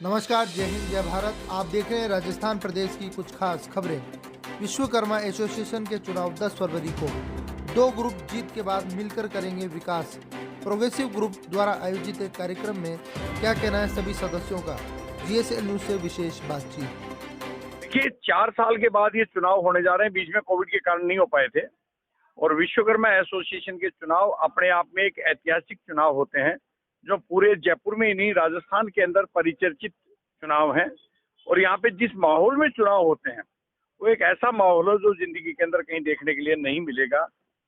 नमस्कार, जय हिंद, जय भारत। आप देख रहे हैं राजस्थान प्रदेश की कुछ खास खबरें। विश्वकर्मा एसोसिएशन के चुनाव 10 फरवरी को 2 ग्रुप जीत के बाद मिलकर करेंगे विकास। प्रोग्रेसिव ग्रुप द्वारा आयोजित एक कार्यक्रम में क्या कहना है सभी सदस्यों का, जीएसएल न्यूज से विशेष बातचीत। देखिए, 4 साल के बाद ये चुनाव होने जा रहे हैं। बीच में कोविड के कारण नहीं हो पाए थे और विश्वकर्मा एसोसिएशन के चुनाव अपने आप में एक ऐतिहासिक चुनाव होते हैं, जो पूरे जयपुर में ही नहीं, राजस्थान के अंदर परिचर्चित चुनाव हैं। और यहाँ पे जिस माहौल में चुनाव होते हैं वो एक ऐसा माहौल है जो जिंदगी के अंदर कहीं देखने के लिए नहीं मिलेगा।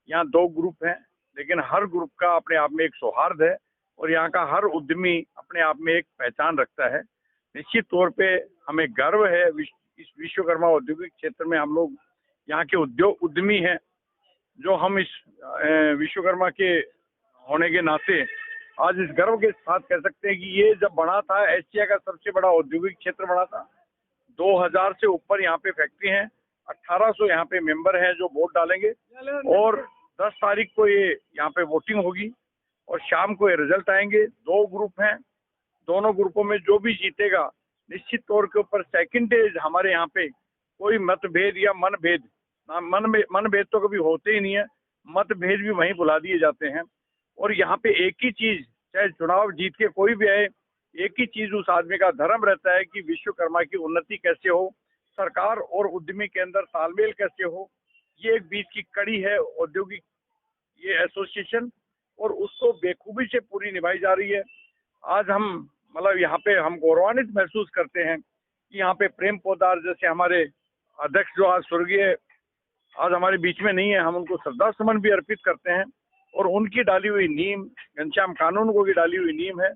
यहाँ 2 ग्रुप हैं, लेकिन हर ग्रुप का अपने आप में एक सौहार्द है और यहाँ का हर उद्यमी अपने आप में एक पहचान रखता है। निश्चित तौर पे हमें गर्व है इस विश्वकर्मा औद्योगिक क्षेत्र में हम लोग यहाँ के उद्यमी हैं, जो हम इस विश्वकर्मा के होने के नाते आज इस गर्व के साथ कह सकते हैं कि ये जब बना था, एशिया का सबसे बड़ा औद्योगिक क्षेत्र बना था। 2000 से ऊपर यहाँ पे फैक्ट्री हैं, 1800 यहाँ पे मेंबर हैं जो वोट डालेंगे और 10 तारीख को ये यहाँ पे वोटिंग होगी और शाम को ये रिजल्ट आएंगे। 2 ग्रुप हैं, दोनों ग्रुपों में जो भी जीतेगा निश्चित तौर के ऊपर सेकंड डे हमारे यहाँ पे कोई मतभेद या मनभेद तो कभी होते ही नहीं है, मतभेद भी वहीं बुला दिए जाते हैं। और यहाँ पे एक ही चीज, चाहे चुनाव जीत के कोई भी आए, एक ही चीज उस आदमी का धर्म रहता है कि विश्वकर्मा की उन्नति कैसे हो, सरकार और उद्यमी के अंदर तालमेल कैसे हो। ये एक बीच की कड़ी है औद्योगिक ये एसोसिएशन और उसको बेखूबी से पूरी निभाई जा रही है। आज हम मतलब यहाँ पे हम गौरवान्वित महसूस करते हैं कि यहाँ पे प्रेम पोदार जैसे हमारे अध्यक्ष जो आज स्वर्गीय आज हमारे बीच में नहीं है, हम उनको श्रद्धा सुमन भी अर्पित करते हैं और उनकी डाली हुई नींव, घनश्याम कानून को की डाली हुई नींव है,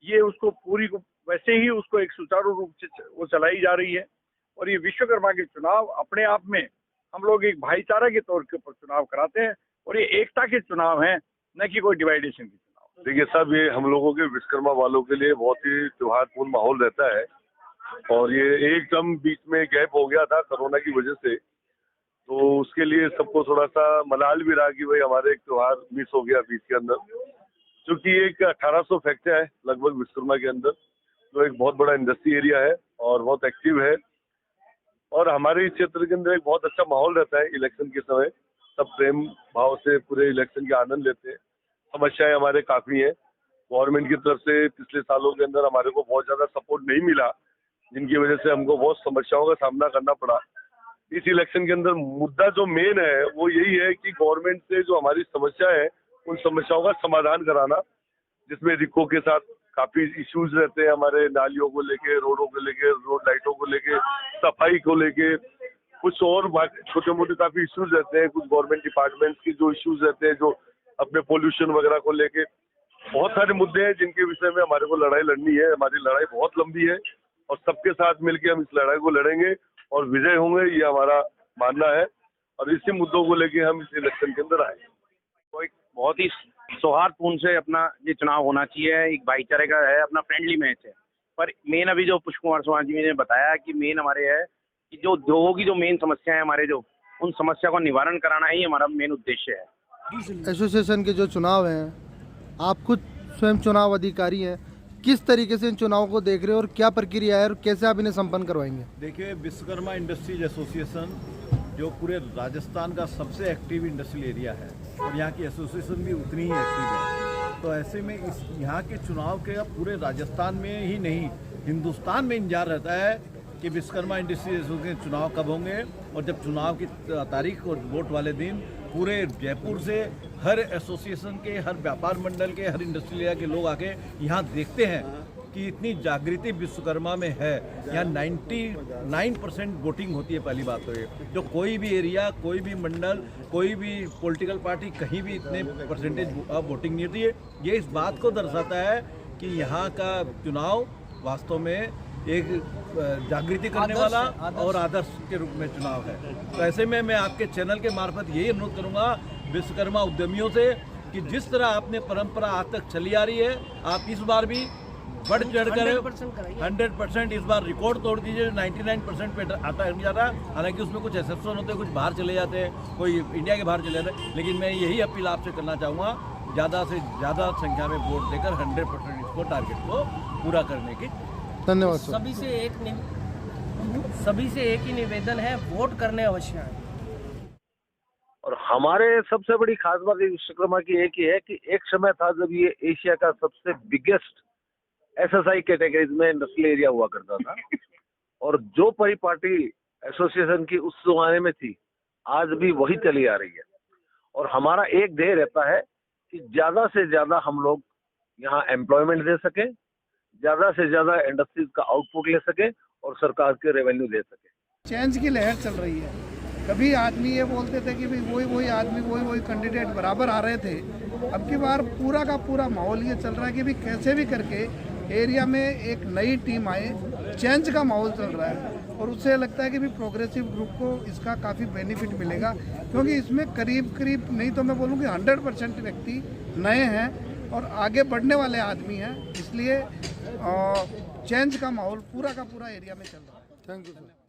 ये उसको पूरी को वैसे ही उसको एक सुचारू रूप से वो चलाई जा रही है। और ये विश्वकर्मा के चुनाव अपने आप में हम लोग एक भाईचारा के तौर के ऊपर चुनाव कराते हैं और ये एकता के चुनाव हैं, न कि कोई डिवाइडेशन के चुनाव। देखिए साहब, ये हम लोगों के विश्वकर्मा वालों के लिए बहुत ही त्योहारपूर्ण माहौल रहता है और ये एकदम बीच में गैप हो गया था कोरोना की वजह से, तो उसके लिए सबको थोड़ा सा मलाल भी रहा कि भाई हमारे एक त्योहार मिस हो गया बीच के अंदर। क्योंकि एक 1800 फैक्ट्री है लगभग विश्वकर्मा के अंदर, जो एक बहुत बड़ा इंडस्ट्री एरिया है और बहुत एक्टिव है और हमारे इस क्षेत्र के अंदर एक बहुत अच्छा माहौल रहता है। इलेक्शन के समय सब प्रेम भाव से पूरे इलेक्शन के आनंद लेते हैं। समस्याएं हमारे काफ़ी हैं, गवर्नमेंट की तरफ से पिछले सालों के अंदर हमारे को बहुत ज़्यादा सपोर्ट नहीं मिला, जिनकी वजह से हमको बहुत समस्याओं का सामना करना पड़ा। इस इलेक्शन के अंदर मुद्दा जो मेन है वो यही है कि गवर्नमेंट से जो हमारी समस्या है उन समस्याओं का समाधान कराना, जिसमें रिको के साथ काफी इश्यूज रहते हैं हमारे, नालियों को लेके, रोडों को लेके, रोड लाइटों को लेके, सफाई को लेके, कुछ और छोटे मोटे काफी इश्यूज रहते हैं, कुछ गवर्नमेंट डिपार्टमेंट्स के जो इश्यूज रहते हैं जो अपने पोल्यूशन वगैरह को लेके, बहुत सारे मुद्दे हैं जिनके विषय में हमारे को लड़ाई लड़नी है। हमारी लड़ाई बहुत लंबी है और सबके साथ मिलकर हम इस लड़ाई को लड़ेंगे और विजय होंगे, ये हमारा मानना है और इसी मुद्दों को लेके हम इस इलेक्शन के अंदर आए। तो एक बहुत ही सौहार्दपूर्ण से अपना ये चुनाव होना चाहिए, एक भाईचारे का है, अपना फ्रेंडली मैच है। पर मेन अभी जो पुष्प कुमार चौहान जी ने बताया कि मेन हमारे है कि जो उद्योगों की जो मेन समस्या है हमारे, जो उन समस्या को निवारण कराना ही हमारा मेन उद्देश्य है। एसोसिएशन के जो चुनाव हैं, आप खुद स्वयं चुनाव अधिकारी हैं, किस तरीके से इन चुनावों को देख रहे हो और क्या प्रक्रिया है और कैसे आप इन्हें संपन्न करवाएंगे? देखिए, विश्वकर्मा इंडस्ट्रीज एसोसिएशन जो पूरे राजस्थान का सबसे एक्टिव इंडस्ट्रियल एरिया है और यहाँ की एसोसिएशन भी उतनी ही एक्टिव है, तो ऐसे में इस यहाँ के चुनाव के पूरे राजस्थान में ही नहीं हिंदुस्तान में इंतजार रहता है कि विश्वकर्मा इंडस्ट्रीज एसोसिएशन चुनाव कब होंगे। और जब चुनाव की तारीख और वोट वाले दिन पूरे जयपुर से हर एसोसिएशन के, हर व्यापार मंडल के, हर इंडस्ट्रियल एरिया के लोग आके यहाँ देखते हैं कि इतनी जागृति विश्वकर्मा में है। यहाँ 99% वोटिंग होती है। पहली बात तो ये, जो कोई भी एरिया, कोई भी मंडल, कोई भी पॉलिटिकल पार्टी कहीं भी इतने परसेंटेज वोटिंग नहीं होती है। ये इस बात को दर्शाता है कि यहाँ का चुनाव वास्तव में एक जागृति करने वाला और आदर्श के रूप में चुनाव है। तो ऐसे में मैं आपके चैनल के मार्फत यही अनुरोध करूँगा विश्वकर्मा उद्यमियों से कि जिस तरह आपने परंपरा आज तक चली आ रही है, आप इस बार भी बढ़ चढ़कर 100% इस बार रिकॉर्ड तोड़ दीजिए। 99% पे आता जा रहा है, हालांकि उसमें कुछ एक्सेप्शन होते हैं, कुछ बाहर चले जाते हैं, कोई इंडिया के बाहर चले जाते हैं, लेकिन मैं यही अपील आपसे करना चाहूँगा, ज़्यादा से ज़्यादा संख्या में वोट देकर 100% इसको टारगेट को पूरा करने की धन्यवाद सर। सभी से एक ही निवेदन है, वोट करने अवश्य आए। और हमारे सबसे बड़ी खास बात इस विश्वकर्मा की एक ही है कि एक समय था जब ये एशिया का सबसे बिगेस्ट SSI कैटेगरीज में इंडस्ट्रियल एरिया हुआ करता था, और जो परिपाटी एसोसिएशन की उस जमाने में थी आज भी वही चली आ रही है। और हमारा एक ध्येय रहता है कि ज्यादा से ज्यादा हम लोग यहाँ एम्प्लॉयमेंट दे सके, ज्यादा से ज्यादा इंडस्ट्रीज का आउटपुट ले सके और सरकार के रेवेन्यू दे सके। चेंज की लहर चल रही है। कभी आदमी ये बोलते थे कि भाई वही आदमी वही कैंडिडेट बराबर आ रहे थे। अब की बार पूरा का पूरा माहौल ये चल रहा है कि भाई कैसे भी करके एरिया में एक नई टीम आए, चेंज का माहौल चल रहा है। और उससे लगता है कि भी प्रोग्रेसिव ग्रुप को इसका काफ़ी बेनिफिट मिलेगा, क्योंकि इसमें करीब नहीं तो मैं बोलूँ कि 100% व्यक्ति नए हैं और आगे बढ़ने वाले आदमी हैं। इसलिए चेंज का माहौल पूरा का पूरा एरिया में चल रहा है। Thank you sir.